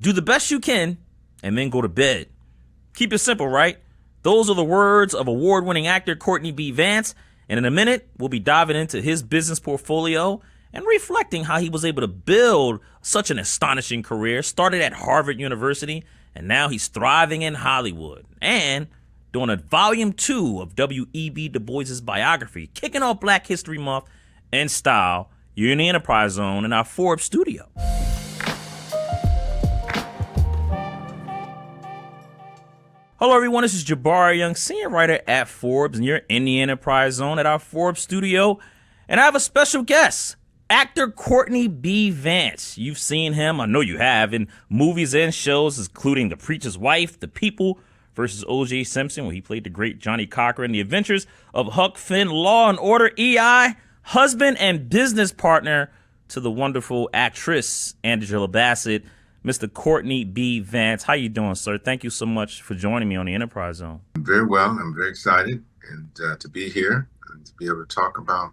Do the best you can and then go to bed. Keep it simple, right? Those are the words of award-winning actor Courtney B. Vance. And in a minute, we'll be diving into his business portfolio and reflecting how he was able to build such an astonishing career. Started at Harvard University, and now he's thriving in Hollywood. And doing a volume 2 of W.E.B. Du Bois's Biography, kicking off Black History Month in style. You're in the Enterprise Zone in our Forbes studio. Hello, everyone. This is Jabari Young, senior writer at Forbes, and you're in the Enterprise Zone at our Forbes studio. And I have a special guest, actor Courtney B. Vance. You've seen him, I know you have, in movies and shows, including The Preacher's Wife, The People versus O.J. Simpson, where he played the great Johnny Cochran, The Adventures of Huck Finn, Law and Order, EI, husband and business partner to the wonderful actress Angela Bassett. Mr. Courtney B. Vance, how you doing, sir? Thank you so much for joining me on the Enterprise Zone. I'm very well. I'm very excited and to be here and to be able to talk about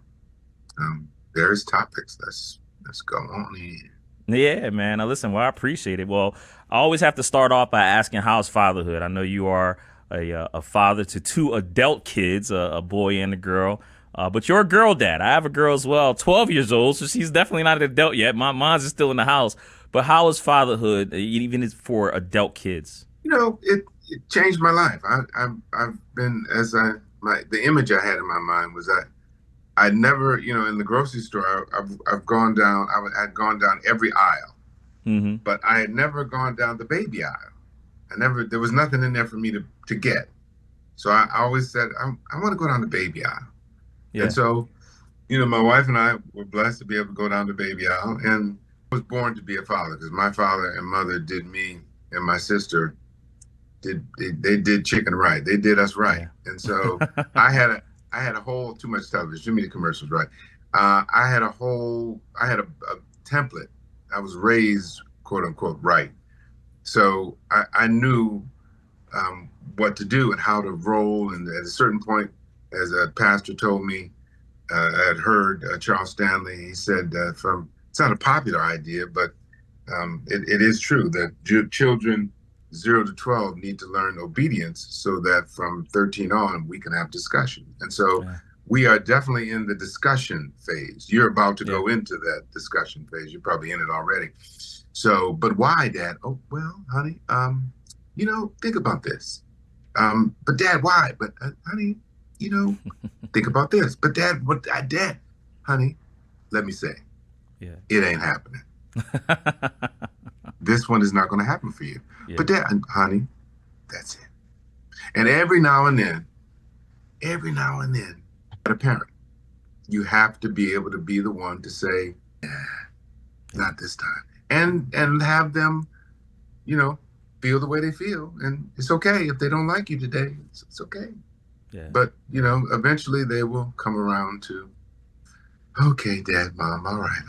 various topics. Let's go on in. Yeah, man. Now, listen, well, I appreciate it. Well, I always have to start off by asking, how's fatherhood? I know you are a father to 2 adult kids, a boy and a girl. But you're a girl dad. I have a girl as well, 12 years old, so she's definitely not an adult yet. Mine's is still in the house. But how is fatherhood, even for adult kids? You know, it changed my life. I've been, the image I had in my mind was that I never, in the grocery store, I've gone down, I'd gone down every aisle, but I had never gone down the baby aisle. There was nothing in there for me to get. So I always said, I want to go down the baby aisle. Yeah. And so, my wife and I were blessed to be able to go down the baby aisle, and I was born to be a father because my father and mother did me and my sister they did chicken right. They did us right. Yeah. And so I had a whole, too much television, too many commercials, right? I had a template. I was raised, quote unquote, right. So I knew what to do and how to roll. And at a certain point, as a pastor told me, I had heard Charles Stanley, he said, it's not a popular idea, but it is true that children 0 to 12 need to learn obedience so that from 13 on, we can have discussion. And so we are definitely in the discussion phase. You're about to go into that discussion phase. You're probably in it already. So, but why, Dad? Oh, well, honey, think about this. But Dad, why? But honey, think about this. But Dad, Dad, honey, let me say, it ain't happening. This one is not going to happen for you. Yeah. But Dad, honey, that's it. And every now and then, as a parent, you have to be able to be the one to say, not this time. And have them, feel the way they feel. And it's okay if they don't like you today. It's okay. Yeah. But, eventually they will come around to, okay, Dad, Mom, all right.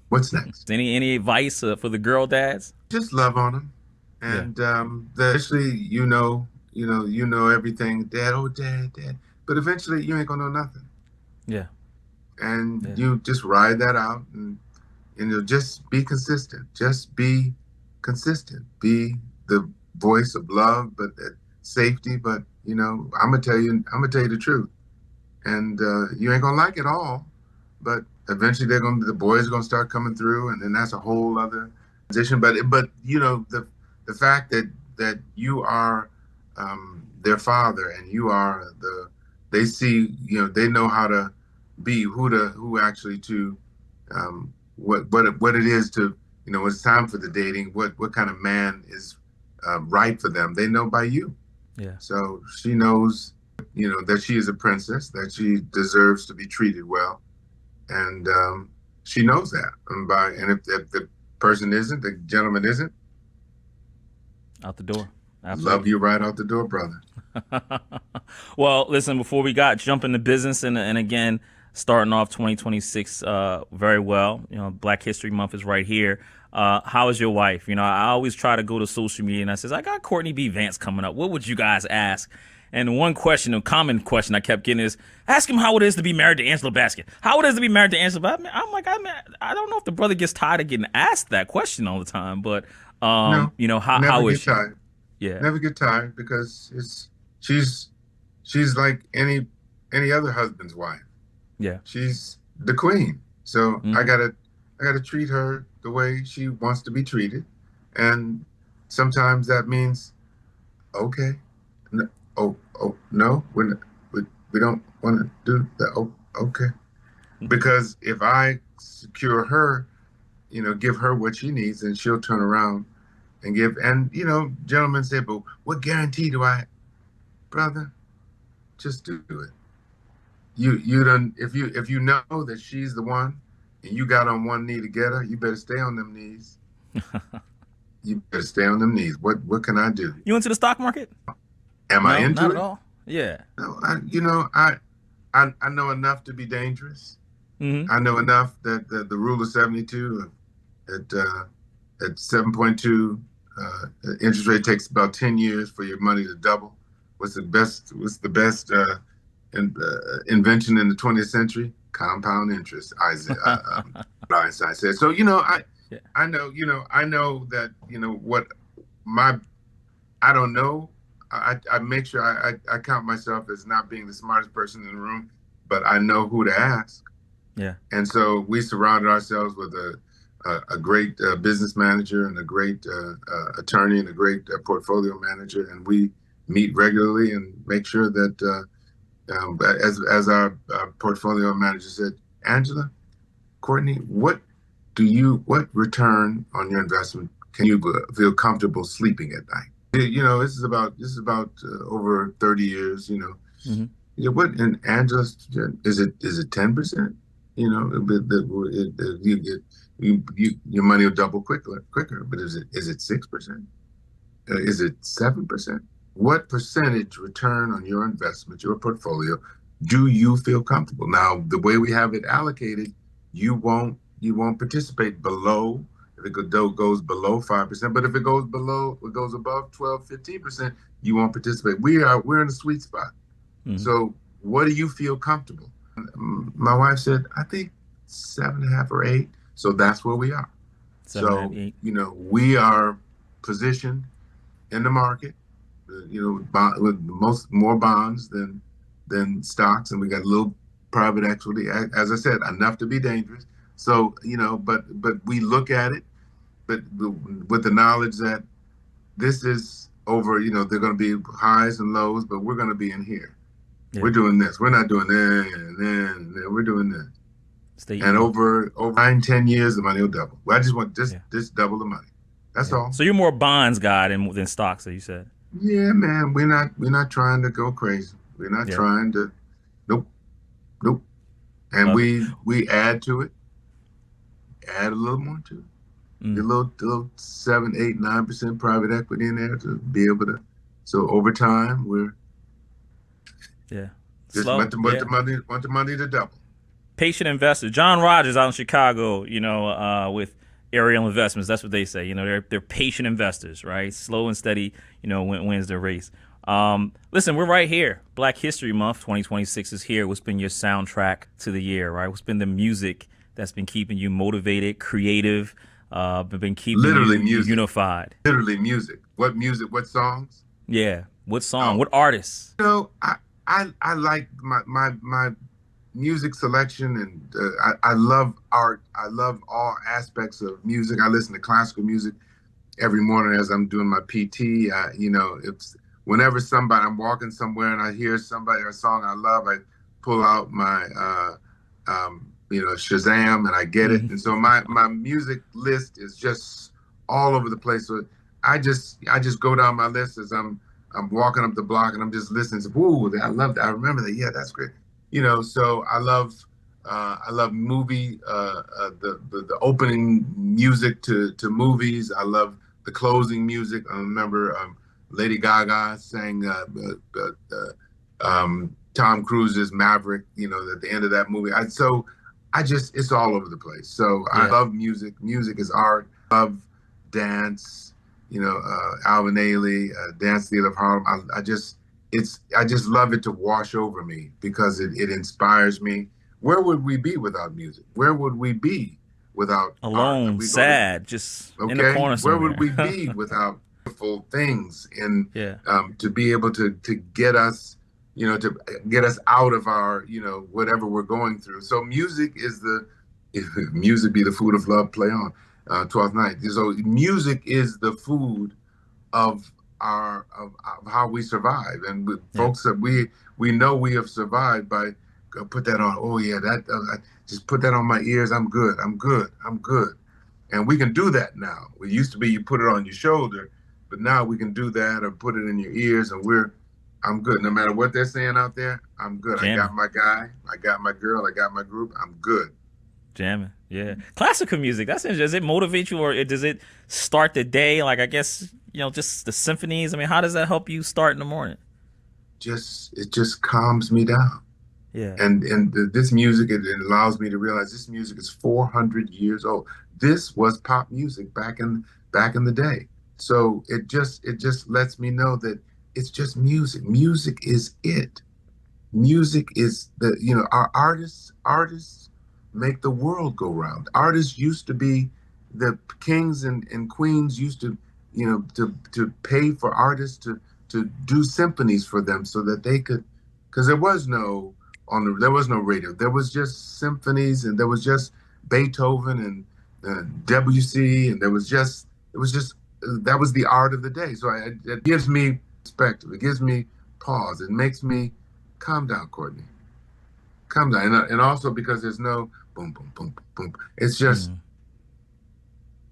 What's next? Any advice for the girl dads? Just love on them. And eventually, you know everything. Dad, oh, Dad. But eventually you ain't gonna know nothing. Yeah. And you just ride that out and just be consistent. Just be consistent. Be the voice of love, but safety. But I'm gonna tell you the truth. And you ain't gonna like it all, but eventually the boys are gonna start coming through, and then that's a whole other position. But the fact that you are their father and you are they see, they know how to be who actually to what it is to, when it's time for the dating, what kind of man is right for them. They know by you. Yeah. So she knows, that she is a princess, that she deserves to be treated well. And she knows that. And if the person isn't, the gentleman isn't, out the door. Absolutely. Love you right out the door, brother. Well, listen, before we jump into business and again, starting off 2026 very well, Black History Month is right here. How is your wife? I always try to go to social media and I says, I got Courtney B. Vance coming up. What would you guys ask? And one question, a common question I kept getting is, ask him how it is to be married to Angela Bassett. How it is to be married to Angela Bassett. I don't know if the brother gets tired of getting asked that question all the time, but No, You know, never how is get she? tired. Yeah. Never get tired because she's she's like any other husband's wife. Yeah. She's the queen. So Hmm. I gotta treat her the way she wants to be treated. And sometimes that means, okay, no, oh no, we don't want to do that. Oh, okay. Because if I secure her, give her what she needs, and she'll turn around and give. And gentlemen say, but what guarantee do I, brother? Just do it. You done if you know that she's the one, and you got on one knee to get her, you better stay on them knees. You better stay on them knees. What can I do? You into the stock market? Am I No, not into at it? all. Yeah. No, I know enough to be dangerous. Hmm. I know enough that the rule of 72 at 7.2 interest rate takes about 10 years for your money to double. What's the best invention in the 20th century? Compound interest. Einstein said. So Yeah. I know that what my I don't know. I make sure I count myself as not being the smartest person in the room, but I know who to ask. Yeah. And so we surrounded ourselves with a great business manager and a great attorney and a great portfolio manager, and we meet regularly and make sure that, as our portfolio manager said, Angela, Courtney, what return on your investment can you feel comfortable sleeping at night? This is about over 30 years. Hmm. What and Angela, is it 10%? Your money will double quicker. But is it 6%? Is it 7%? What percentage return on your investment, your portfolio, do you feel comfortable? Now, the way we have it allocated, you won't participate below if it goes below 5%. But if it goes above 12, 15%, you won't participate. We're in a sweet spot. Hmm. So what do you feel comfortable? My wife said, I think 7.5 or 8. So that's where we are. 7.5, So, 8. we are positioned in the market, with more bonds than stocks, and we got a little private equity. As I said, enough to be dangerous. So, but we look at it, but with the knowledge that this is over. There are going to be highs and lows, but we're going to be in here. Yeah. We're doing this. We're not doing that, and then we're doing this. Stay And even. over 9, 10 years, the money will double. Well, I just want Yeah. just double the money. That's Yeah. all. So you're more bonds guy than stocks, that you said. Yeah, man. We're not trying to go crazy. We're not Yeah. trying to. Nope, nope. And Love it. we add to it. Add a little more to it. Get a little 7, 8, 9% private equity in there to be able to. So over time, we're Yeah. just Slow. Yeah. want the money to double. Patient investors. John Rogers out in Chicago, with Ariel Investments. That's what they say. They're patient investors, right? Slow and steady, wins the race. Listen, we're right here. Black History Month 2026 is here. What's been your soundtrack to the year, right? What's been the music that's been keeping you motivated, creative, been keeping Literally you music. unified? Literally music. What music? What songs? Yeah. What song? Oh. What artists? I like my music selection, and I love art. I love all aspects of music. I listen to classical music every morning as I'm doing my PT. It's whenever I'm walking somewhere and I hear a song I love, I pull out my Shazam, and I get it. And so my music list is just all over the place. So I just go down my list as I'm walking up the block, and I'm just listening to, whoa, I love that. I remember that. Yeah, that's great. So I love movie, the opening music to movies. I love the closing music. I remember Lady Gaga sang Tom Cruise's Maverick, at the end of that movie. It's all over the place. So I love music. Music is art. I love dance, Alvin Ailey, Dance Theater of Harlem. I just love it to wash over me because it inspires me. Where would we be without music? Where would we be without art? Alone, We go sad, just in the okay, corner where would somewhere. we be without beautiful things and Yeah. to be able to get us, to get us out of our, whatever we're going through. So music is if music be the food of love, play on 12th night. So music is the food of of how we survive, and with Yeah. folks that we know we have survived by put that on. Oh yeah, that just put that on my ears. I'm good. I'm good. I'm good. And we can do that now. It used to be you put it on your shoulder, but now we can do that or put it in your ears, and I'm good. No matter what they're saying out there, I'm good. I Jamming. got my guy. I got my girl. I got my group. I'm good. Jamming. Yeah. Classical music. That's interesting. Does it motivate you, or does it start the day? Like, I guess, just the symphonies. I mean, how does that help you start in the morning? It just calms me down. Yeah. And this music, it allows me to realize this music is 400 years old. This was pop music back in the day. So it just lets me know that it's just music. Music is it. Music is our artists make the world go round. Artists used to be the kings and queens used to, to pay for artists to do symphonies for them so that they could, because there was no radio. There was just symphonies, and there was just Beethoven and W.C. and it was just that was the art of the day. So it gives me perspective. It gives me pause. It makes me calm down, Courtney. Calm down, and also because there's no boom, boom, boom, boom. It's just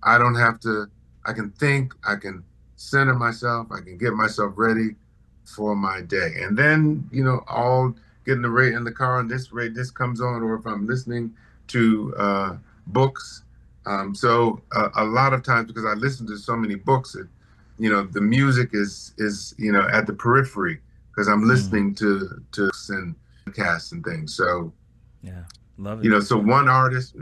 I don't have to. I can think. I can center myself. I can get myself ready for my day, and then all getting the rate in the car, and this comes on, or if I'm listening to books. A lot of times, because I listen to so many books, the music is at the periphery because I'm listening to and casts and things. So yeah, love it. So one artist,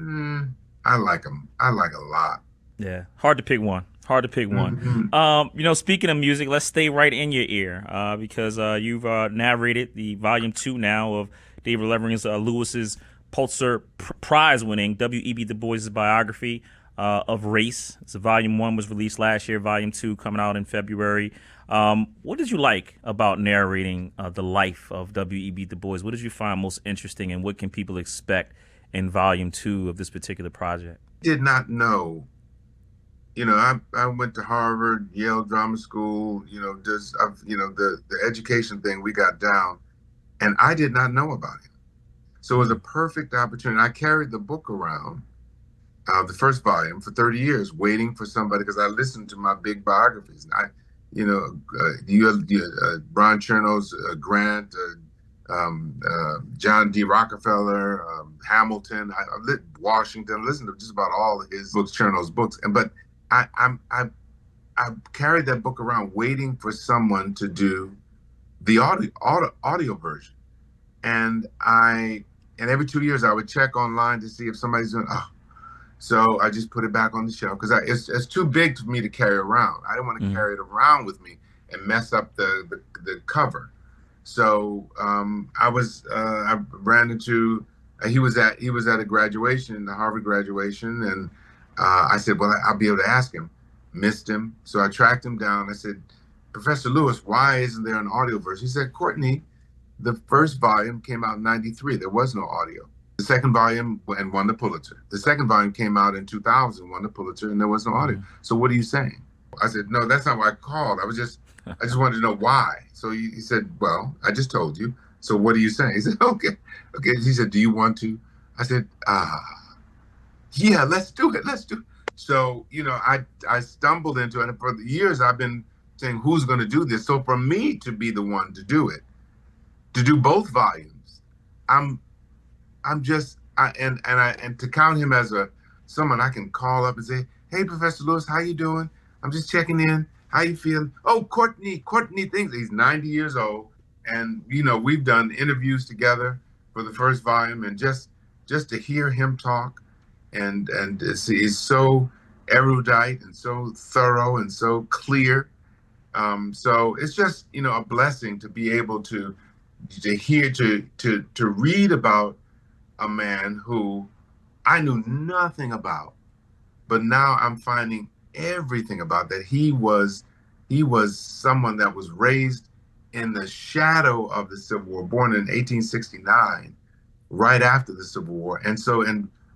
I like him. I like a lot. Yeah, hard to pick one. Hard to pick one. Mm-hmm. Speaking of music, let's stay right in your ear because you've narrated the volume 2 now of David Lewis's Pulitzer Prize-winning W.E.B. Du Bois' biography of race. So volume 1 was released last year. Volume 2 coming out in February. What did you like about narrating the life of W.E.B. Du Bois? What did you find most interesting, and what can people expect in volume 2 of this particular project? Did not know. I went to Harvard, Yale Drama School. The education thing we got down, and I did not know about it. So it was a perfect opportunity. I carried the book around, the first volume, for 30 years, waiting for somebody, because I listened to my big biographies. Brian Cherno's Grant, John D. Rockefeller, Hamilton, Washington. I listened to just about all of his books, Cherno's books, but I carried that book around waiting for someone to do the audio version, and every 2 years I would check online to see if somebody's doing. So I just put it back on the shelf because it's too big for me to carry around. I didn't want to carry it around with me and mess up the cover. So I ran into he was at a graduation, the Harvard graduation, and I said, well, I'll be able to ask him. Missed him, so I tracked him down. I said, Professor Lewis, why isn't there an audio version? He said, Courtney, the first volume came out in '93. There was no audio. The second volume and won the Pulitzer. The second volume came out in 2000, won the Pulitzer, and there was no audio. So what are you saying? I said, no, that's not why I called. I just wanted to know why. So he said, well, I just told you. So what are you saying? He said, okay. He said, do you want to? I said, yeah, let's do it. So, I stumbled into it. And for years, I've been saying, who's going to do this? So for me to be the one to do it, to do both volumes, and to count him as someone I can call up and say, hey, Professor Lewis, how you doing? I'm just checking in. How you feeling? Oh, Courtney thinks he's 90 years old. And, we've done interviews together for the first volume, and just to hear him talk and he's so erudite and so thorough and so clear. So it's just, a blessing to be able to hear, to read about a man who I knew nothing about, but now I'm finding everything about that. He was someone that was raised in the shadow of the Civil War, born in 1869, right after the Civil War. And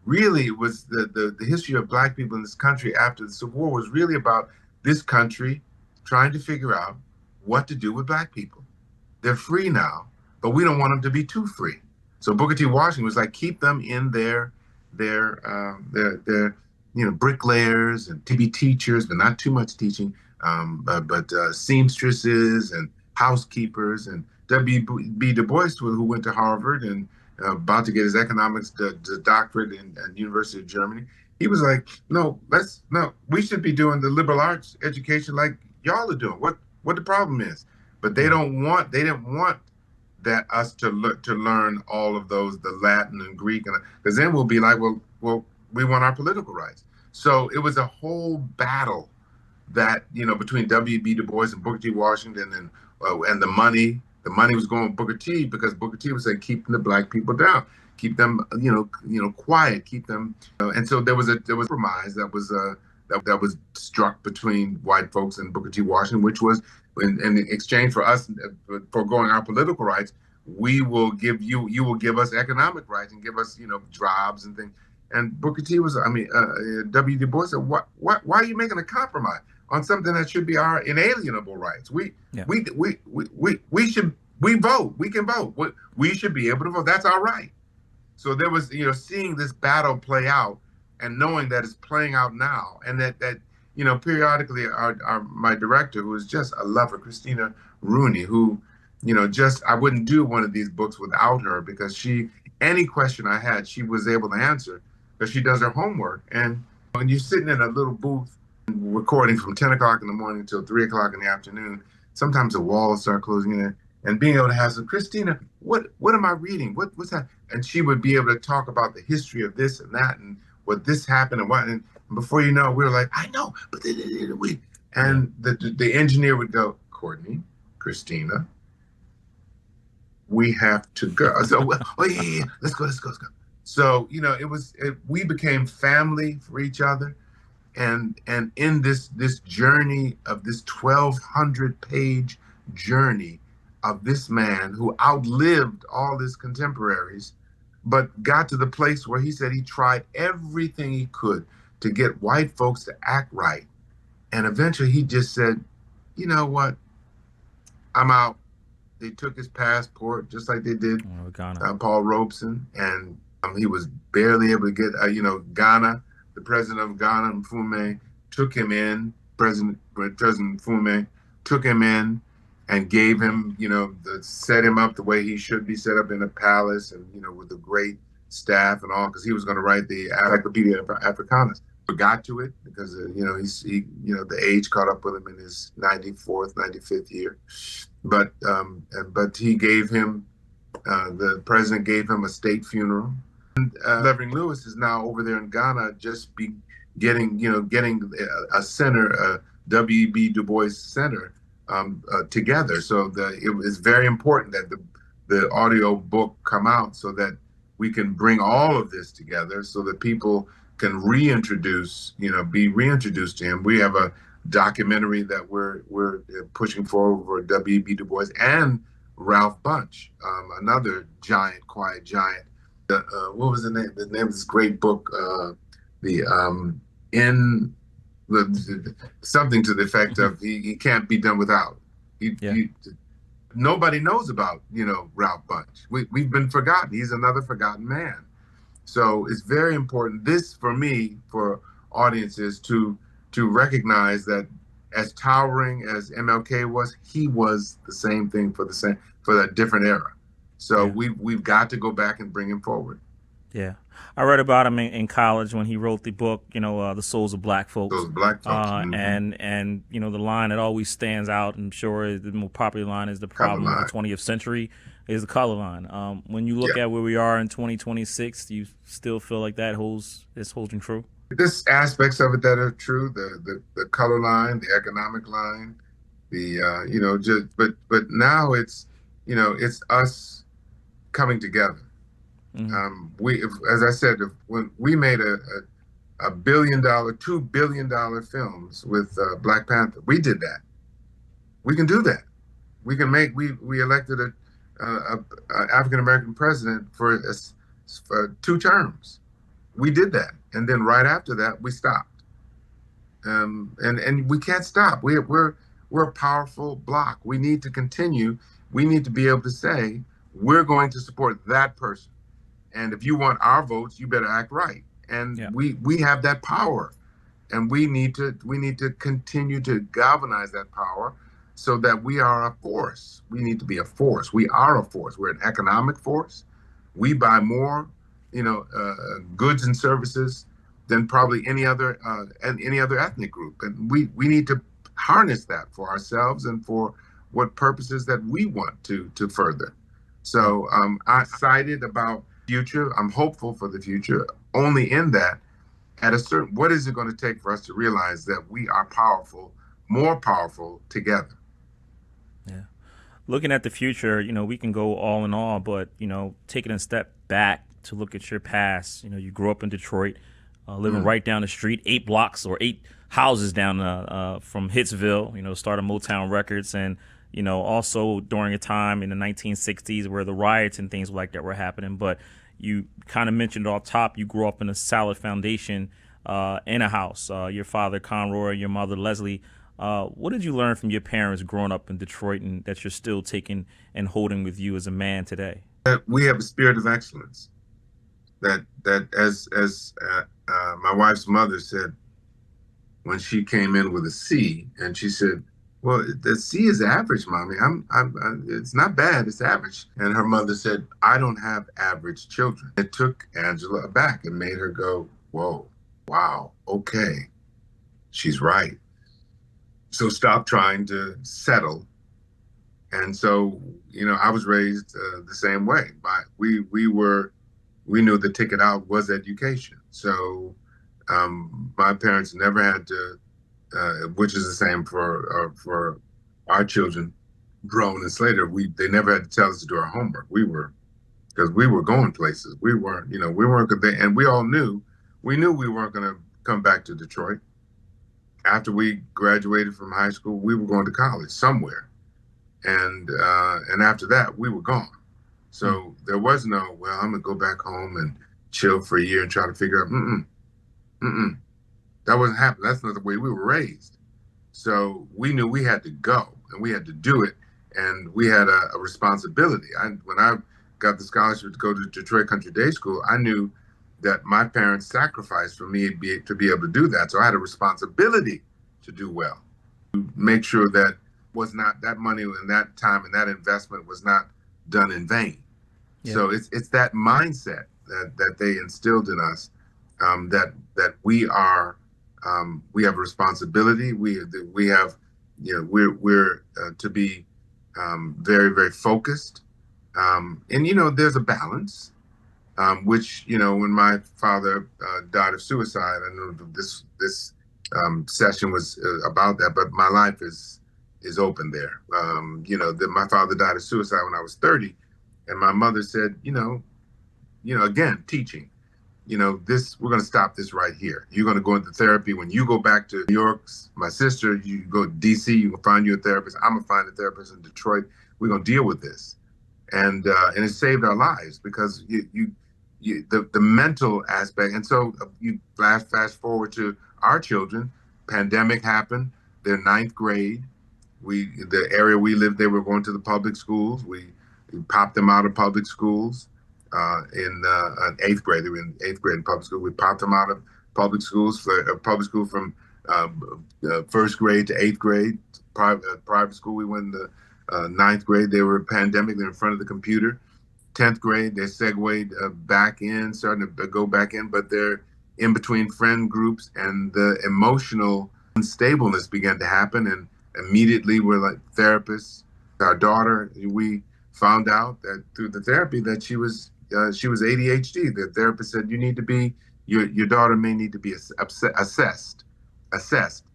really it was the history of Black people in this country after the Civil War was really about this country trying to figure out what to do with Black people. They're free now, but we don't want them to be too free. So Booker T. Washington was like, keep them in their bricklayers and to be teachers, but not too much teaching, but seamstresses and housekeepers. And W.E.B. Du Bois, who went to Harvard and about to get his economics doctorate in University of Germany, he was like, no, we should be doing the liberal arts education like y'all are doing. What the problem is? But they didn't want that us to learn all of those, the Latin and Greek, and because then we'll be like, well, we want our political rights. So it was a whole battle that between W.E.B. Du Bois and Booker T. Washington, and the money was going with Booker T, because Booker T was saying keeping the Black people down, keep them quiet, keep them, and so there was a compromise that was struck between white folks and Booker T. Washington, which was in exchange for us foregoing our political rights, you will give us economic rights and give us jobs and things. And Booker T W. Du Bois said, why are you making a compromise on something that should be our inalienable rights? We vote. We can vote. We should be able to vote. That's our right. So there was, seeing this battle play out and knowing that it's playing out now, and that periodically my director, who is just a lover, Christina Rooney, who, I wouldn't do one of these books without her, because any question I had, she was able to answer, because she does her homework. And when you're sitting in a little booth recording from 10 o'clock in the morning until 3 o'clock in the afternoon, sometimes the walls start closing in, and being able to have some, Christina, what am I reading? What's that? And she would be able to talk about the history of this and that, and what this happened and what. And before you know it, we were like, I know, but we. And the engineer would go, Courtney, Christina, we have to go. So, yeah, let's go. So, we became family for each other. And in this journey of this 1,200-page journey of this man who outlived all his contemporaries, but got to the place where he said he tried everything he could to get white folks to act right. And eventually he just said, you know what? I'm out. They took his passport, just like they did Paul Robeson. And he was barely able to get, Ghana, the president of Ghana, Mfume, took him in. President Mfume took him in and gave him, set him up the way he should be set up in a palace, and, with a great staff and all, because he was going to write the Encyclopedia of Africanus. Got to it because, the age caught up with him in his 94th, 95th year. But he gave him, the president gave him a state funeral. And Levering Lewis is now over there in Ghana, just getting a center, a W.E.B. Du Bois Center, together. So it was very important that the audio book come out, so that we can bring all of this together, so that people can be reintroduced to him. We have a documentary that we're pushing forward for W.E.B. Du Bois and Ralph Bunche, another quiet giant. What was the name? The name of this great book, something to the effect of he can't be done without. Nobody knows about Ralph Bunche. We've been forgotten. He's another forgotten man. So it's very important, this for me, for audiences to recognize that as towering as MLK was, he was the same thing for a different era. So we've got to go back and bring him forward. Yeah. I read about him in college when he wrote the book, The Souls of Black Folks. Those Black folks. And the line that always stands out, I'm sure the more popular line is the problem of the 20th century is the color line. When you look at where we are in 2026, do you still feel like that is holding true? There's aspects of it that are true, the color line, the economic line, but now it's us coming together. As I said, when we made a $1 billion, $2 billion films with Black Panther, we did that. We can do that. We can make. We elected a African American president for 2 terms. We did that, and then right after that, we stopped. And we can't stop. We're a powerful bloc. We need to continue. We need to be able to say we're going to support that person. And if you want our votes, you better act right. And we have that power, and we need to continue to galvanize that power so that we are a force. We need to be a force. We are a force. We're an economic force. We buy more, goods and services than probably any other ethnic group, and we need to harness that for ourselves and for what purposes that we want to further. So I'm excited about future. I'm hopeful for the future. Only in that, what is it going to take for us to realize that we are powerful, more powerful together? Yeah. Looking at the future, we can go all in all, but taking a step back to look at your past. You grew up in Detroit. Living right down the street, 8 blocks or 8 houses down from Hitsville, started Motown Records, and, also during a time in the 1960s where the riots and things like that were happening. But you kind of mentioned off top, you grew up in a solid foundation in a house. Your father, Conroy, your mother, Leslie. What did you learn from your parents growing up in Detroit and that you're still taking and holding with you as a man today? That we have a spirit of excellence. That as my wife's mother said when she came in with a C, and she said, "Well, the C is average, Mommy. It's not bad. It's average." And her mother said, "I don't have average children." It took Angela aback and made her go, "Whoa, wow, okay, she's right." So stop trying to settle. And so, I was raised the same way. We knew the ticket out was education. So my parents never had to, which is the same for our children, grown and later. They never had to tell us to do our homework. Because we were going places. We weren't there, and we all knew we weren't going to come back to Detroit. After we graduated from high school, we were going to college somewhere, and after that, we were gone. So there was no, well, I'm gonna go back home and chill for a year and try to figure out. That wasn't happening. That's not the way we were raised. So we knew we had to go and we had to do it, and we had a responsibility. When I got the scholarship to go to Detroit Country Day School, I knew that my parents sacrificed for me to be able to do that. So I had a responsibility to do well, to make sure that that money and that time and that investment was not done in vain. Yeah. So it's that mindset that they instilled in us, that we have a responsibility. We have, we're to be very, very focused. And there's a balance, which when my father died of suicide, I know this session was about that, but my life is open there. My father died of suicide when I was 30, and my mother said, again, teaching, we're going to stop this right here. You're going to go into therapy. When you go back to New York, my sister, you go to DC, you can find you a therapist. I'm going to find a therapist in Detroit. We're going to deal with this. And it saved our lives because the mental aspect. And so you fast forward to our children. Pandemic happened. They're 9th grade. The area we lived, they were going to the public schools. We popped them out of public schools in 8th grade. They were in 8th grade in public school. We popped them out of public schools from 1st grade to 8th grade. Private school, we went in the 9th grade. They were pandemic. They're in front of the computer. 10th grade, they segued back in, starting to go back in, but they're in between friend groups, and the emotional unstableness began to happen. And immediately we're like therapists. Our daughter, we found out that through the therapy that she was ADHD. The therapist said, your daughter may need to be assessed.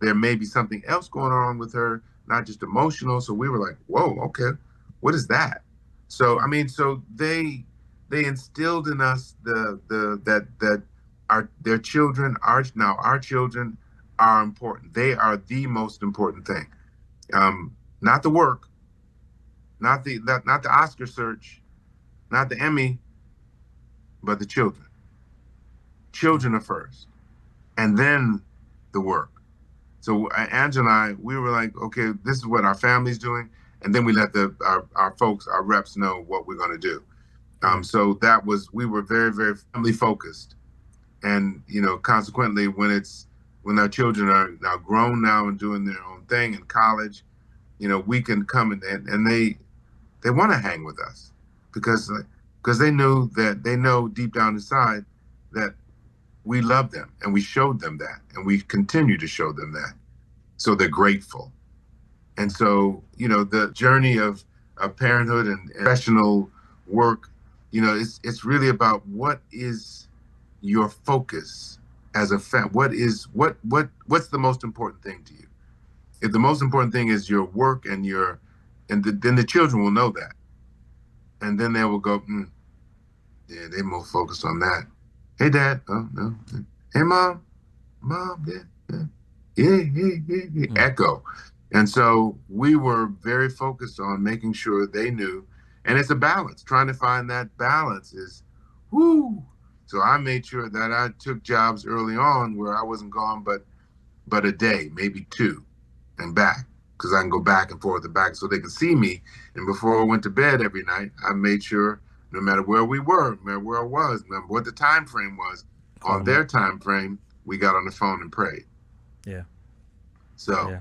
There may be something else going on with her, not just emotional. So we were like, whoa, okay, what is that? So, so they they instilled in us that their children are now our children are important. They are the most important thing. Not the work, not the Oscar search, not the Emmy, but the children. Children are first, and then the work. So Angela and I, we were like, okay, this is what our family's doing, and then we let our folks, our reps, know what we're going to do. So that was, we were very, very family focused, and consequently, when our children are now grown now and doing their own thing in college, we can come and they want to hang with us because they know deep down inside that we love them and we showed them that and we continue to show them that. So they're grateful. And so, the journey of parenthood and professional work, it's really about what is your focus as a what's the most important thing to you? If the most important thing is your work and then the children will know that. And then they will go, yeah, they're more focused on that. Hey, Dad. Oh, no. Hey, Mom. Yeah. Yeah. Echo. And so we were very focused on making sure they knew. And it's a balance. Trying to find that balance is, whoo. So I made sure that I took jobs early on where I wasn't gone but a day, maybe two, and back. Because I can go back and forth and back so they could see me. And before I went to bed every night, I made sure no matter where we were, no matter where I was, no matter what the time frame was, on their time frame, we got on the phone and prayed. Yeah. So. Yeah.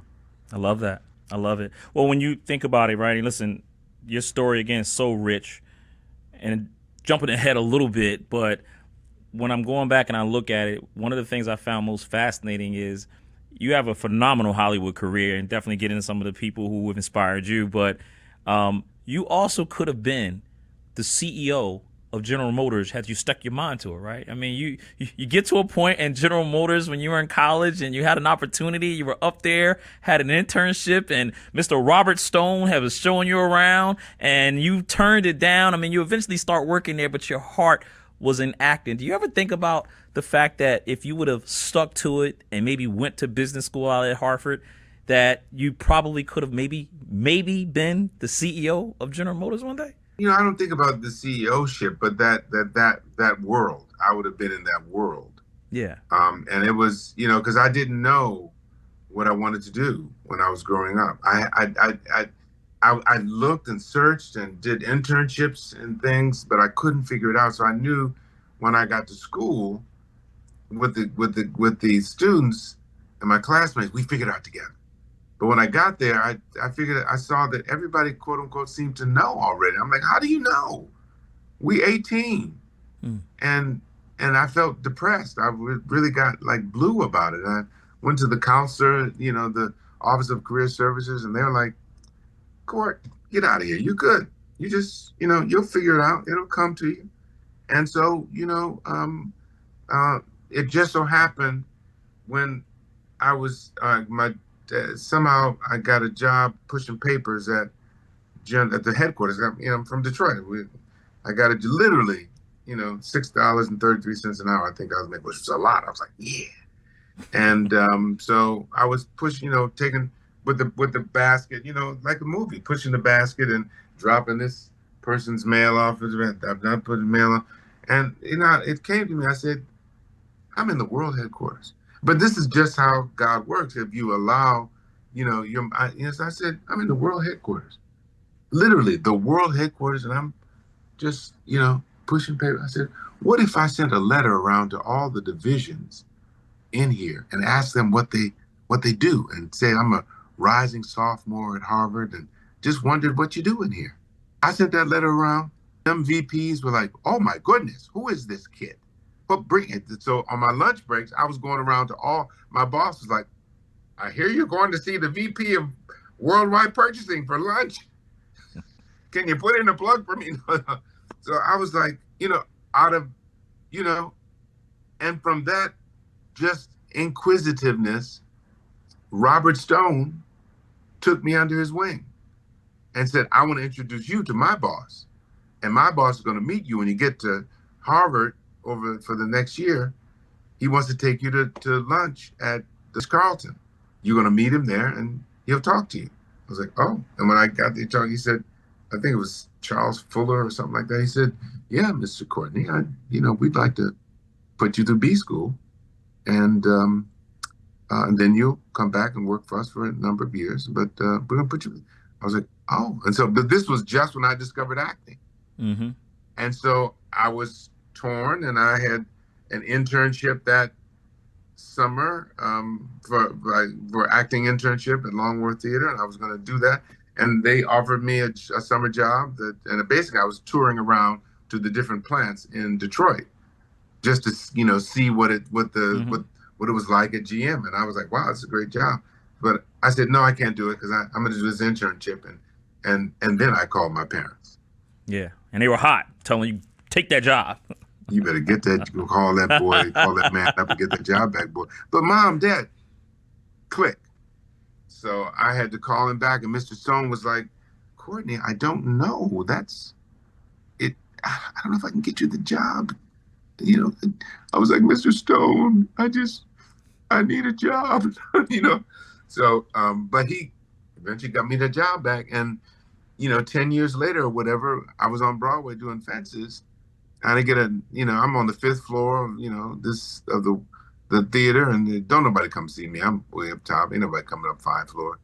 I love that. I love it. Well, when you think about it, right, and listen, your story, again, is so rich and jumping ahead a little bit, but when I'm going back and I look at it, one of the things I found most fascinating is you have a phenomenal Hollywood career and definitely get into some of the people who have inspired you, but you also could have been the CEO of General Motors had you stuck your mind to it, right? I mean, you get to a point in General Motors when you were in college and you had an opportunity, you were up there, had an internship, and Mr. Robert Stone was showing you around, and you turned it down. I mean, you eventually start working there, but your heart was in acting. Do you ever think about the fact that if you would have stuck to it and maybe went to business school out at Harvard, that you probably could have maybe been the CEO of General Motors one day? I don't think about the CEO-ship, but that world, I would have been in that world. Yeah. And it was, because I didn't know what I wanted to do when I was growing up. I looked and searched and did internships and things, but I couldn't figure it out. So I knew when I got to school with the students and my classmates, we figured it out together. But when I got there, I figured, I saw that everybody, quote unquote, seemed to know already. I'm like, how do you know? We 18. And I felt depressed. I really got blue about it. I went to the counselor, the Office of Career Services, and they were like, Court, get out of here. You're good. You just, you'll figure it out. It'll come to you. And so, it just so happened when I was, somehow I got a job pushing papers at the headquarters. I'm from Detroit. I got it literally, $6.33 an hour. I think I was making, which was a lot. I was like, yeah. And so I was pushing, taking with the basket, like a movie, pushing the basket and dropping this person's mail off. I'm not putting mail on. And, it came to me. I said, I'm in the world headquarters. But this is just how God works. If you allow, so I said, I'm in the world headquarters, literally the world headquarters. And I'm just, pushing paper. I said, what if I sent a letter around to all the divisions in here and asked them what they do and say, I'm a rising sophomore at Harvard and just wondered what you do in here. I sent that letter around. Them VPs were like, oh my goodness, who is this kid? But bring it. So on my lunch breaks, I was going around to all, my boss was like, I hear you're going to see the VP of worldwide purchasing for lunch. Can you put in a plug for me? So I was like, out of, and from that just inquisitiveness, Robert Stone took me under his wing and said, I want to introduce you to my boss. And my boss is going to meet you when you get to Harvard over for the next year. He wants to take you to lunch at the Carlton. You're going to meet him there and he'll talk to you. I was like, oh. And when I got the talk, he said, I think it was Charles Fuller or something like that. He said, yeah, Mr. Courtney, we'd like to put you through B school. And then you'll come back and work for us for a number of years. But we're going to put you. I was like, oh. And so this was just when I discovered acting. Mm-hmm. And so I was torn, and I had an internship that summer for acting internship at Longworth Theater, and I was going to do that. And they offered me a summer job and basically I was touring around to the different plants in Detroit just to see what it was like at GM. And I was like, wow, it's a great job. But I said, no, I can't do it because I'm going to do this internship. And then I called my parents. Yeah, and they were hot, telling you, take that job. You better get that, call that man up and get that job back, boy. But Mom, Dad, click. So I had to call him back, and Mr. Stone was like, Courtney, I don't know. That's it. I don't know if I can get you the job. I was like, Mr. Stone, I need a job, So, but he eventually got me the job back. And, 10 years later or whatever, I was on Broadway doing Fences. And I get I'm on the 5th floor of, the theater, and don't nobody come see me. I'm way up top. Ain't nobody coming up 5 floors.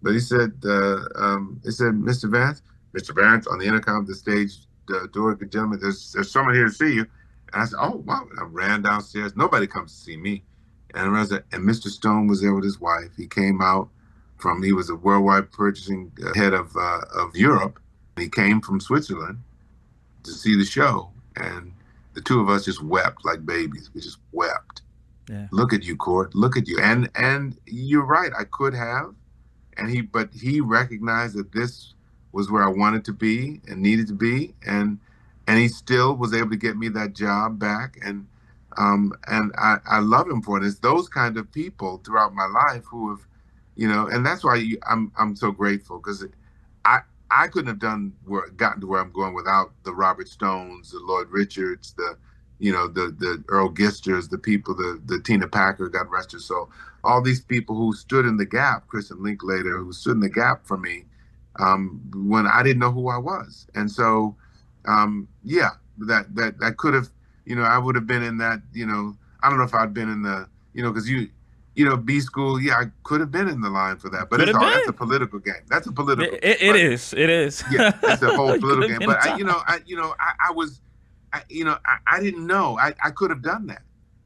But he said, Mr. Vance, on the intercom of the stage door, good gentlemen, there's someone here to see you. And I said, oh, wow. And I ran downstairs. Nobody comes to see me. And Mr. Stone was there with his wife. He came out he was a worldwide purchasing head of Europe. He came from Switzerland to see the show. And the two of us just wept like babies. We just wept. Yeah. Look at you, Court. Look at you. And you're right. I could have. But he recognized that this was where I wanted to be and needed to be. And he still was able to get me that job back. And I love him for it. It's those kind of people throughout my life who have, and that's why I'm so grateful, because I couldn't have gotten to where I'm going without the Robert Stones, the Lloyd Richards, the Earl Gisters, the people, the Tina Packer, God rest her soul, all these people who stood in the gap, Kristen Linklater, who stood in the gap for me when I didn't know who I was. And so, that could have, I would have been in that, I don't know if I'd been in the, because B school, I could have been in the line for that, but that's a political game. That's a political. It is. Yeah, it's a whole political game. But I didn't know. I could have done that.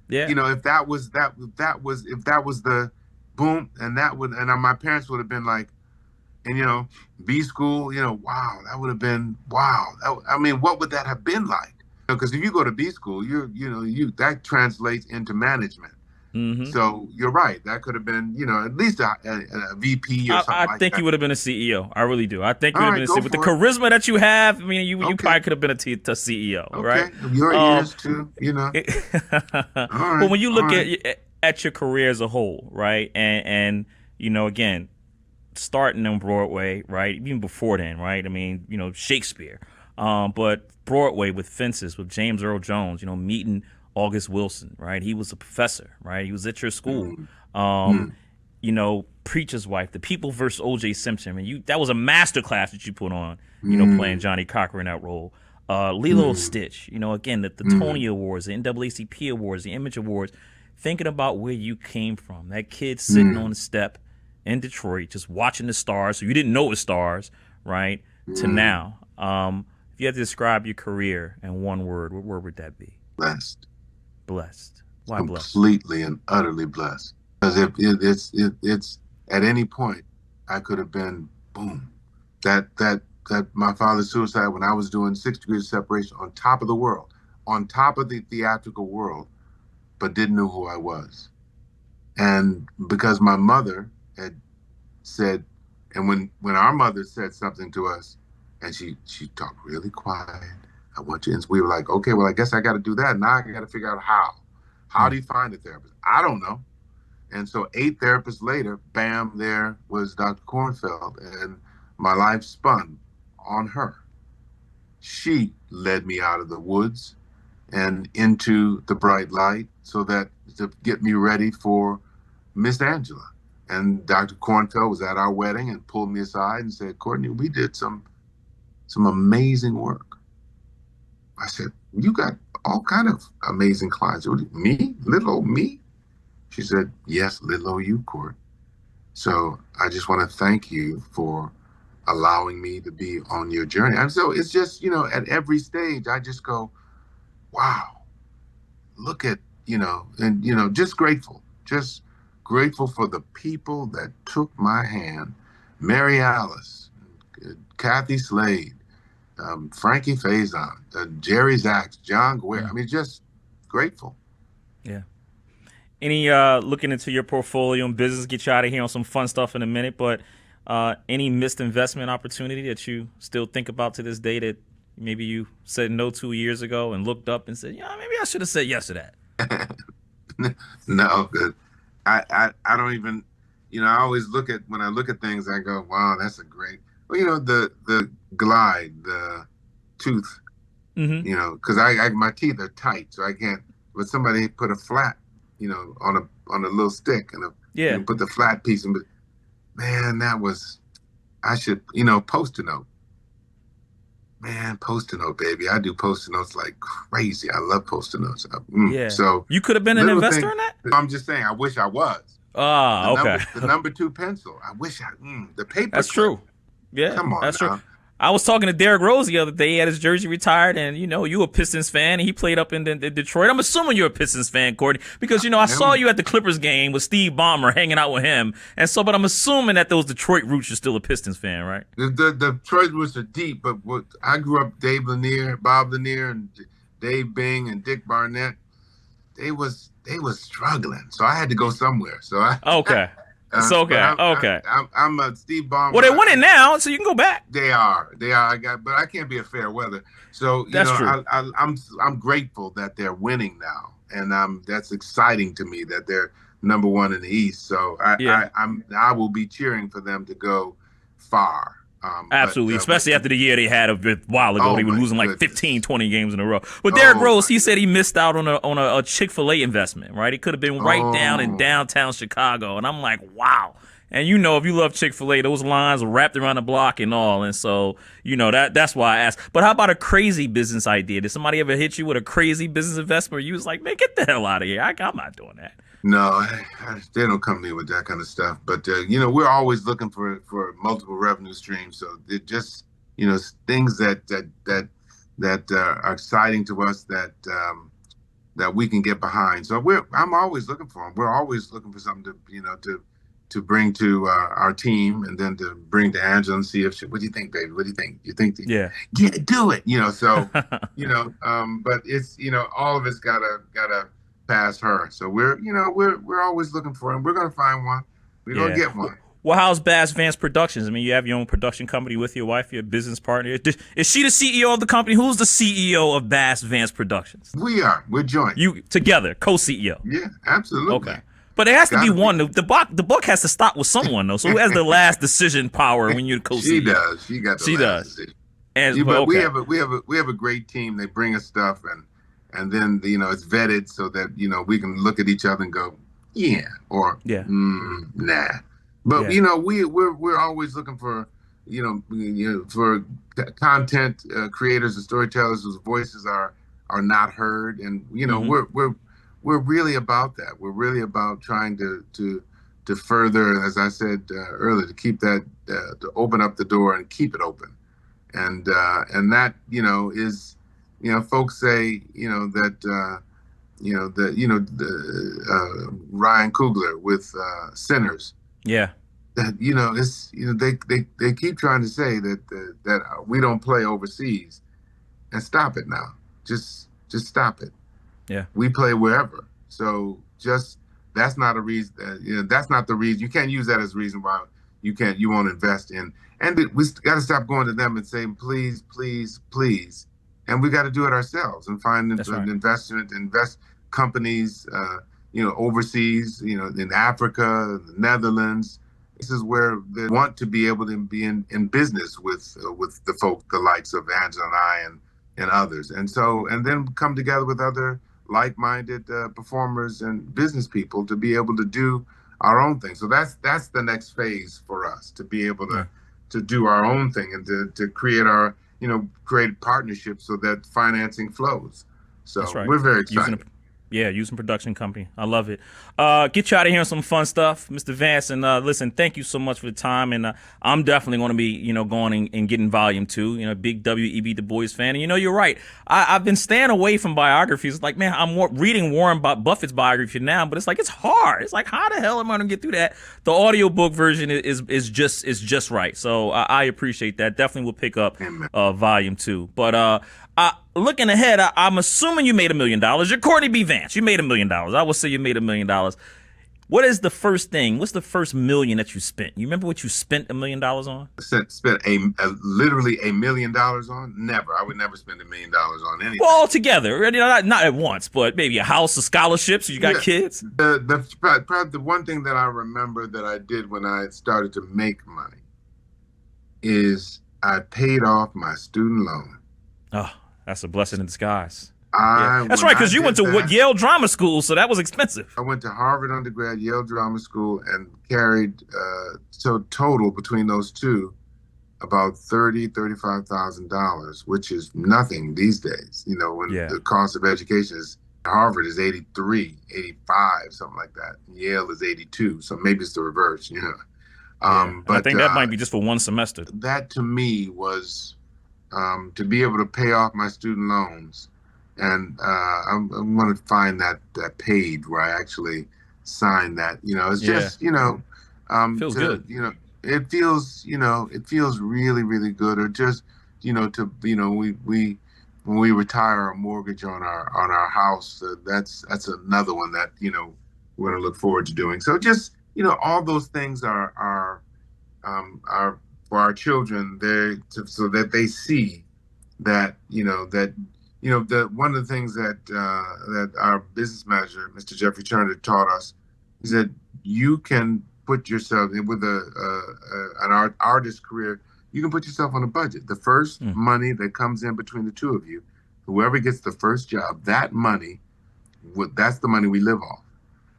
Yeah. If that was the boom, and my parents would have been like, and B school, wow, that would have been wow. What would that have been like? Because if you go to B school, that translates into management. Mm-hmm. So you're right. That could have been, at least a VP or something like that. I think you would have been a CEO. I really do. I think you would have been a CEO. With the charisma that you have, you probably could have been a CEO, okay. Right? Your ears too, All right. But when you look at your career as a whole, right, and again, starting on Broadway, right, even before then, right, Shakespeare, but Broadway with Fences, with James Earl Jones, meeting August Wilson, right? He was a professor, right? He was at your school. Preacher's Wife, The People versus O.J. Simpson. That was a master class that you put on, playing Johnny Cocker in that role. Lilo and Stitch, again, the Tony Awards, the NAACP Awards, the Image Awards. Thinking about where you came from, that kid sitting on the step in Detroit, just watching the stars. So you didn't know the stars, right? To now. If you had to describe your career in one word, what word would that be? Blessed. Blessed. Why blessed? Completely and utterly blessed. Because if it's at any point, I could have been boom. That my father's suicide when I was doing 6 Degrees of Separation on top of the world, on top of the theatrical world, but didn't know who I was. And because my mother had said, and when our mother said something to us, and she talked really quiet, I want you, and we were like, okay, well, I guess I got to do that. Now I got to figure out how. How do you find a therapist? I don't know. And so 8 therapists later, bam, there was Dr. Kornfeld, and my life spun on her. she led me out of the woods and into the bright light so that to get me ready for Miss Angela. And Dr. Cornfeld was at our wedding and pulled me aside and said, Courtney, we did some amazing work. I said, you got all kind of amazing clients. Me? Little old me? She said, yes, little old you, Court. So I just want to thank you for allowing me to be on your journey. And so it's just, at every stage, I just go, wow, look at, and, just grateful for the people that took my hand. Mary Alice, Kathy Slade, Frankie Faison, Jerry Zaks, John Guare. I mean, just grateful. Yeah. Any looking into your portfolio and business, get you out of here on some fun stuff in a minute, but any missed investment opportunity that you still think about to this day that maybe you said no 2 years ago and looked up and said, yeah, maybe I should have said yes to that? No, I don't even, I always when I look at things, I go, wow, that's a great, the glide, the tooth, because my teeth are tight, so I can't, but somebody put a flat, on a little stick and put the flat piece in, but man, I should, Post-it note. Man, Post-it note, baby. I do Post-it notes like crazy. I love Post-it notes. So you could have been an investor in that? I'm just saying, I wish I was. Okay. The number 2 pencil. I wish the paper. That's true. Yeah, come on, that's now. true. I was talking to Derrick Rose the other day. He had his jersey retired, and you a Pistons fan, and he played up in Detroit. I'm assuming you're a Pistons fan, Courtney, because I saw you at the Clippers game with Steve Ballmer hanging out with him, and so. But I'm assuming that those Detroit roots, you're still a Pistons fan, right? The Detroit roots are deep, but I grew up Bob Lanier, and Dave Bing and Dick Barnett. They was struggling, so I had to go somewhere. So okay. It's okay. I'm a Steve Ballmer. Well, they're winning now, so you can go back. They are. But I can't be a fair weather. So that's true. I'm grateful that they're winning now, and that's exciting to me that they're number 1 in the East. So I will be cheering for them to go far. Absolutely, especially after the year they had a while ago. They were losing like 15, 20 games in a row. But Derrick Rose, he said he missed out on a Chick-fil-A investment, right? It could have been right down in downtown Chicago. And I'm like, wow. And if you love Chick-fil-A, those lines are wrapped around the block and all. And so, that's why I asked. But how about a crazy business idea? Did somebody ever hit you with a crazy business investment where you was like, man, get the hell out of here. I'm not doing that. No, they don't come to me with that kind of stuff. But, we're always looking for multiple revenue streams. So they're just, things that are exciting to us that we can get behind. So I'm always looking for them. We're always looking for something to bring to our team, and then to bring to Angela and see what do you think, baby? What do you think? You think? Yeah, do it. So, but it's, all of it's gotta pass her. So we're always looking for him. We're gonna find one. We're gonna get one. Well, how's Vance Productions? I mean, you have your own production company with your wife, your business partner. Is she the CEO of the company? Who's the CEO of Vance Productions? We are. We're joint. You together, co-CEO. Yeah, absolutely. Okay. But it has to be one. The buck has to stop with someone, though. So who has the last decision power when you're co-CEO? She does. She got the last decision. But we have a great team. They bring us stuff, and then it's vetted so that we can look at each other and go, yeah, or nah. But we're always looking for for content creators and storytellers whose voices are not heard, and we're really about that. We're really about trying to further, as I said earlier, to keep that to open up the door and keep it open, and that is folks say that Ryan Coogler with Sinners. Yeah. That it's they keep trying to say that we don't play overseas, and stop it now. Just stop it. Yeah. We play wherever. So that's not a reason. That's not the reason. You can't use that as a reason why you won't invest in. And we got to stop going to them and saying please, please, please. And we got to do it ourselves and find invest companies, overseas, in Africa, the Netherlands, where they want to be able to be in business with the folk, the likes of Angela and I and others. And then come together with other like-minded performers and business people to be able to do our own thing. So that's the next phase for us, to be able to do our own thing and to create create partnerships so that financing flows. So that's right. We're very excited. Using production company. I love it. Get you out of here on some fun stuff, Mr. Vance. And listen, thank you so much for the time. And I'm definitely going to be, going and getting volume 2. Big W.E.B. Du Bois fan. And you're right. I've been staying away from biographies. It's like, man, I'm reading Warren Buffett's biography now, but it's like, it's hard. It's like, how the hell am I going to get through that? The audiobook version is just right. So I appreciate that. Definitely will pick up volume 2. But looking ahead, I'm assuming you made $1 million. You're Courtney B. Vance. You made $1 million. I will say you made $1 million. What is the first thing? What's the first million that you spent? You remember what you spent $1 million on? Spent literally $1 million on? Never. I would never spend $1 million on anything. Well, all together, not at once, but maybe a house, a scholarship. So you got kids. Probably the one thing that I remember that I did when I started to make money is I paid off my student loan. Oh. That's a blessing in disguise. That's right, because you went to Yale Drama School, so that was expensive. I went to Harvard undergrad, Yale Drama School, and carried total between those two about $35,000, which is nothing these days. When the cost of education is, Harvard is 83, 85, something like that. Yale is 82, so maybe it's the reverse. But I think that might be just for one semester. That to me was. To be able to pay off my student loans, and I'm going to find that page where I actually signed that. It's just feels good. It feels really, really good. Or just we when we retire our mortgage on our house, that's another one that we're going to look forward to doing. So just all those things are for our children so that they see that that one of the things that our business manager, Mr. Jeffrey Turner, taught us is that you can put yourself with an artist career. You can put yourself on a budget. The first money that comes in between the two of you, whoever gets the first job, that money, that's the money we live off.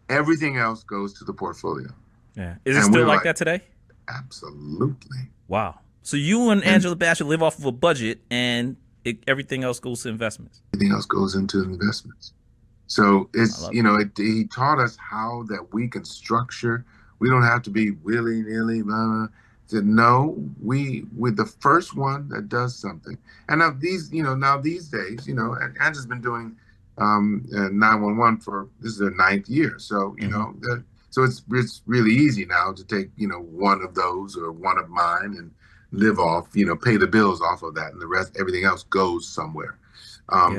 Everything else goes to the portfolio. Yeah, is it still like that today? Absolutely. Wow. So you and Angela Bassett live off of a budget, and everything else goes to investments. Everything else goes into investments. So it's he taught us how that we can structure. We don't have to be willy-nilly. Said no. We're the first one that does something. And now these days, and Angela's been doing 911 for this is their 9th year. So So it's really easy now to take, one of those or one of mine and live off, pay the bills off of that, and the rest, everything else goes somewhere.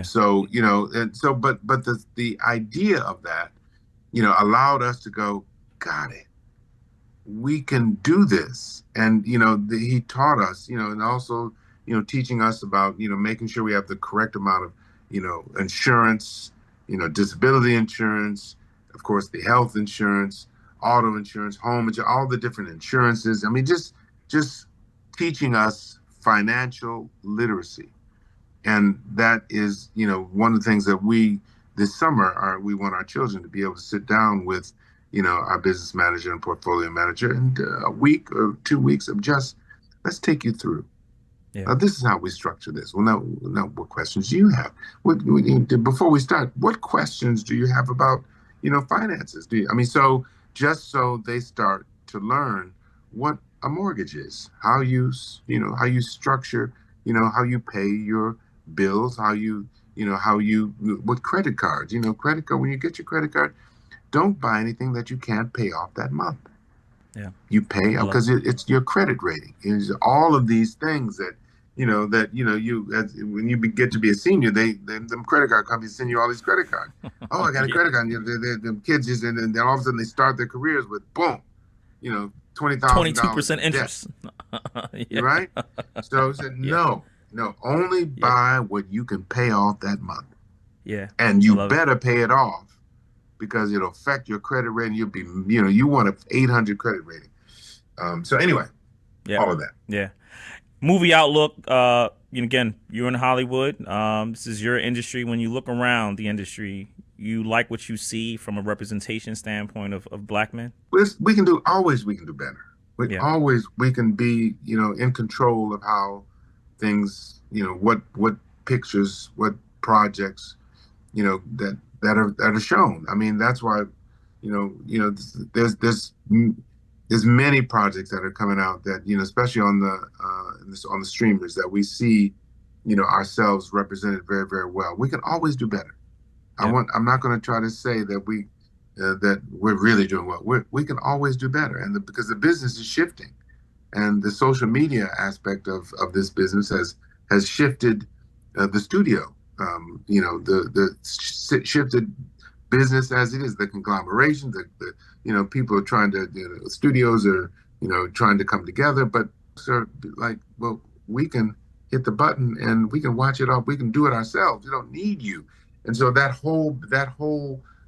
So, but the idea of that, allowed us to go, got it. We can do this. And, he taught us, and also, teaching us about, making sure we have the correct amount of, insurance, disability insurance, of course, the health insurance, auto insurance, home insurance, all the different insurances. I mean, just teaching us financial literacy. And that is, one of the things that this summer, we want our children to be able to sit down with, our business manager and portfolio manager and a week or 2 weeks of just, let's take you through. Yeah. This is how we structure this. Well, now, what questions do you have? Before we start, what questions do you have about, finances? So just so they start to learn what a mortgage is, how you structure, how you pay your bills, what credit cards, credit card, when you get your credit card, don't buy anything that you can't pay off that month. Yeah. You pay because it's your credit rating. It's all of these things that, when you get to be a senior, them credit card companies send you all these credit cards. Oh, I got a credit card. Them kids just, and then all of a sudden they start their careers with boom, $20,000. 22% interest. Yeah. Right? So I said, no, only buy what you can pay off that month. Yeah. And you better pay it off because it'll affect your credit rating. You'll be, you want an 800 credit rating. So anyway, all of that. Yeah. Movie outlook. Again, you're in Hollywood. This is your industry. When you look around the industry, you like what you see from a representation standpoint of black men? We can do better. We can be, in control of how things, what pictures, what projects, that are shown. I mean, that's why, there's many projects that are coming out that, especially on the streamers, that we see, ourselves represented very, very well. We can always do better. Yeah. I'm not going to try to say that we're really doing well. We can always do better, and because the business is shifting, and the social media aspect of this business has shifted the studio. Shifted business as it is, the conglomeration, the people are trying to, studios are, trying to come together, but sir, like, well, we can hit the button and we can watch it off. We can do it ourselves. We don't need you. And so that whole,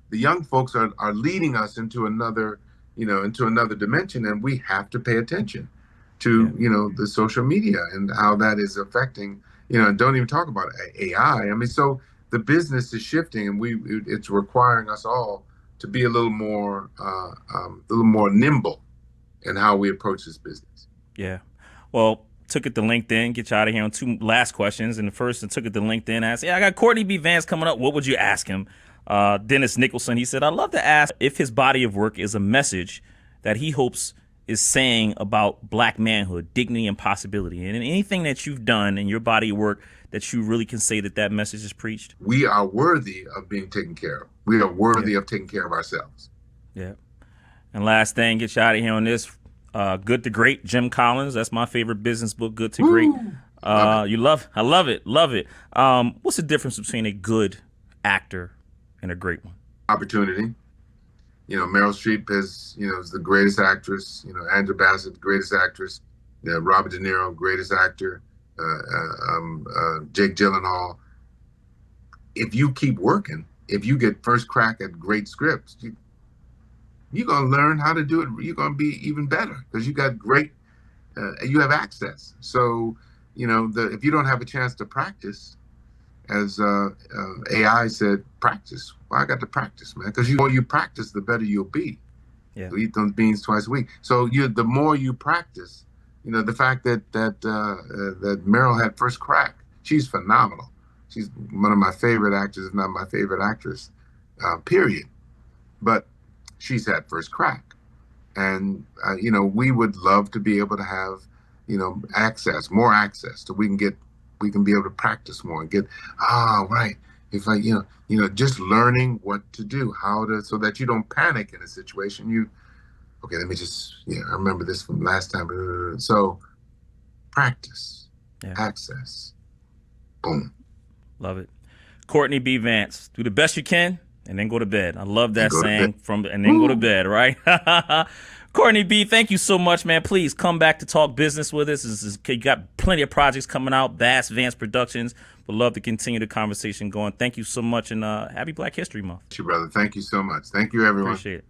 the young folks are leading us into another dimension, and we have to pay attention to, the social media and how that is affecting, and don't even talk about AI. I mean, so the business is shifting, and it's requiring us all to be a little more nimble in how we approach this business. Yeah. Well, took it to LinkedIn, get you out of here on two last questions. And the first, I took it to LinkedIn, asked, I got Courtney B. Vance coming up. What would you ask him? Dennis Nicholson, he said, I'd love to ask if his body of work is a message that he hopes is saying about black manhood, dignity, and possibility. And anything that you've done in your body of work that you really can say that message is preached? We are worthy of being taken care of. We are worthy of taking care of ourselves. Yeah. And last thing, get you out of here on this. Good to Great, Jim Collins. That's my favorite business book, Good to Great. I love it. What's the difference between a good actor and a great one? Opportunity. Meryl Streep is the greatest actress. Andrew Bassett, the greatest actress. Robert De Niro, greatest actor. Jake Gyllenhaal. If you keep working, if you get first crack at great scripts, you're going to learn how to do it. You're going to be even better because you got great, you have access. So, if you don't have a chance to practice, as AI said, practice. Well, I got to practice, man, because the more you practice, the better you'll be. Yeah. So eat those beans twice a week. So the more you practice, the fact that Meryl had first crack, she's phenomenal. She's one of my favorite actors, if not my favorite actress, period. But she's had first crack. And, we would love to be able to have, more access so we can be able to practice more and get, right. If just learning what to do, so that you don't panic in a situation. Okay, let me I remember this from last time. So practice, access, boom. Love it. Courtney B. Vance, do the best you can and then go to bed. I love that saying then go to bed, right? Courtney B., thank you so much, man. Please come back to talk business with us. You got plenty of projects coming out, Vance Productions. Would love to continue the conversation going. Thank you so much, and happy Black History Month. Thank you, brother. Thank you so much. Thank you, everyone. Appreciate it.